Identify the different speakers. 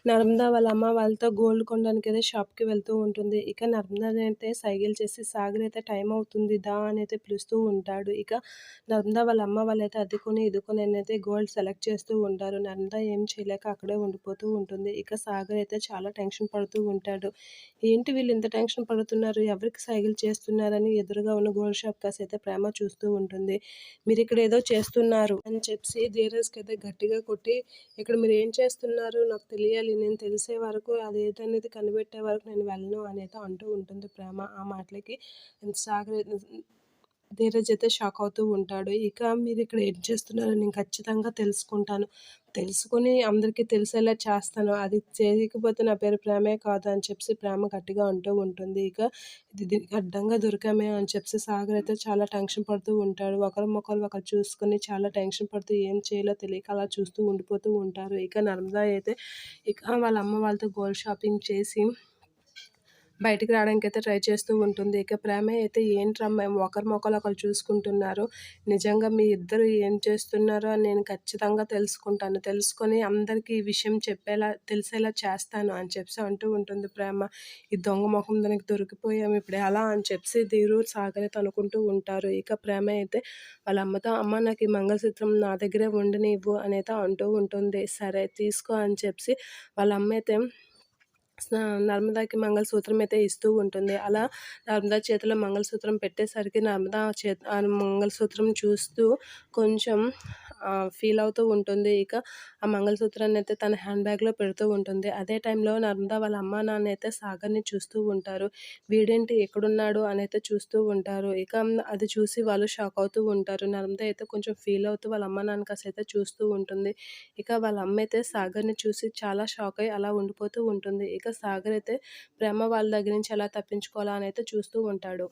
Speaker 1: నర్మదా వాళ్ళ అమ్మ వాళ్ళతో గోల్డ్ కొనడానికైతే షాప్‌కి వెళ్తూ ఉంటుంది. ఇక నర్మదానైతే సైగలు చేసి సాగర్ అయితే టైం అవుతుంది దా అనైతే పిలుస్తూ ఉంటాడు. ఇక నర్మదా వాళ్ళ అమ్మ వాళ్ళైతే అది కొని, ఇది కొని అనైతే గోల్డ్ సెలెక్ట్ చేస్తూ ఉంటారు. నర్మదా ఏం చేయలేక అక్కడే ఉండిపోతూ ఉంటుంది. ఇక సాగర్ అయితే చాలా టెన్షన్ పడుతూ ఉంటాడు. ఏంటి వీళ్ళు ఇంత టెన్షన్ పడుతున్నారు? ఎవరికి సైగలు చేస్తున్నారని ఎదురుగా ఉన్న గోల్డ్ షాప్ కాసైతే ప్రేమ చూస్తూ ఉంటుంది. మీరిక్కడ ఏదో చేస్తున్నారు అని చెప్పి ధీరజ్‌కైతే గట్టిగా కొట్టి ఇక్కడ మీరేం చేస్తున్నారు? నాకు తెలియాలి. నేను తెలిసే వరకు అదేంటనేది కనిపెట్టే వరకు నేను వెళ్ళను అనైతే అంటూ ఉంటుంది ప్రేమ. ఆ మాటలకి సాగర్ ధీరజ్ అయితే షాక్ అవుతూ ఉంటాడు. ఇక మీరిక్కడ ఏం చేస్తున్నారో నేను ఖచ్చితంగా తెలుసుకుంటాను. తెలుసుకొని అందరికీ తెలిసేలా చేస్తాను. అది చేయకపోతే నా పేరు ప్రేమే కాదు అని చెప్పి ప్రేమ గట్టిగా అంటూ ఉంటుంది. ఇక దీనికి అడ్డంగా దొరికామే అని చెప్పి సాగర్ అయితే చాలా టెన్షన్ పడుతూ ఉంటాడు. ఒకరి మొఖాలు ఒకరు చూసుకొని చాలా టెన్షన్ పడుతూ ఏం చేయాలో తెలియక అలా చూస్తూ ఉండిపోతూ ఉంటారు. ఇక నర్మదా అయితే ఇక వాళ్ళ అమ్మ వాళ్ళతో గోల్డ్ షాపింగ్ చేసి బయటికి రావడానికైతే ట్రై చేస్తూ ఉంటుంది. ఇక ప్రేమ అయితే ఏంట్రా ఒకరి మొఖాలు ఒకరు చూసుకుంటున్నారు. నిజంగా మీ ఇద్దరు ఏం చేస్తున్నారో అని నేను ఖచ్చితంగా తెలుసుకుంటాను. తెలుసుకొని అందరికీ ఈ విషయం తెలిసేలా చేస్తాను అని చెప్పి అంటూ ఉంటుంది ప్రేమ. ఈ దొంగ మొహం దానికి దొరికిపోయాము ఇప్పుడు ఎలా అని చెప్పి ధీరు, సాగర్ అయితే అనుకుంటూ ఉంటారు. ఇక ప్రేమ అయితే వాళ్ళ అమ్మతో అమ్మ నాకు ఈ మంగళసూత్రం నా దగ్గరే ఉండనివ్వు అనైతే అంటూ ఉంటుంది. సరే తీసుకో అని చెప్పి వాళ్ళ అమ్మ అయితే నర్మదాకి మంగళసూత్రం అయితే ఇస్తూ ఉంటుంది. అలా నర్మదా చేతిలో మంగళసూత్రం పెట్టేసరికి నర్మదా ఆ మంగళసూత్రం చూస్తూ కొంచెం ఫీల్ అవుతూ ఉంటుంది. ఇక ఆ మంగళసూత్రాన్ని అయితే తన హ్యాండ్ బ్యాగ్‌లో పెడుతూ ఉంటుంది. అదే టైంలో నర్మదా వాళ్ళ అమ్మా, నాన్న అయితే సాగర్‌ని చూస్తూ ఉంటారు. వీడేంటి ఎక్కడున్నాడు అనైతే చూస్తూ ఉంటారు. ఇక అది చూసి వాళ్ళు షాక్ అవుతూ ఉంటారు. నర్మదా అయితే కొంచెం ఫీల్ అవుతూ వాళ్ళ అమ్మా, నాన్న కాసైతే చూస్తూ ఉంటుంది. ఇక వాళ్ళ అమ్మయితే సాగర్‌ని చూసి చాలా షాక్ అయ్యి అలా ఉండిపోతూ ఉంటుంది. ఇక సాగర్ అయితే ప్రేమ వాళ్ళ దగ్గర నుంచి ఎలా తప్పించుకోవాలా అని అయితే చూస్తూ ఉంటాడు.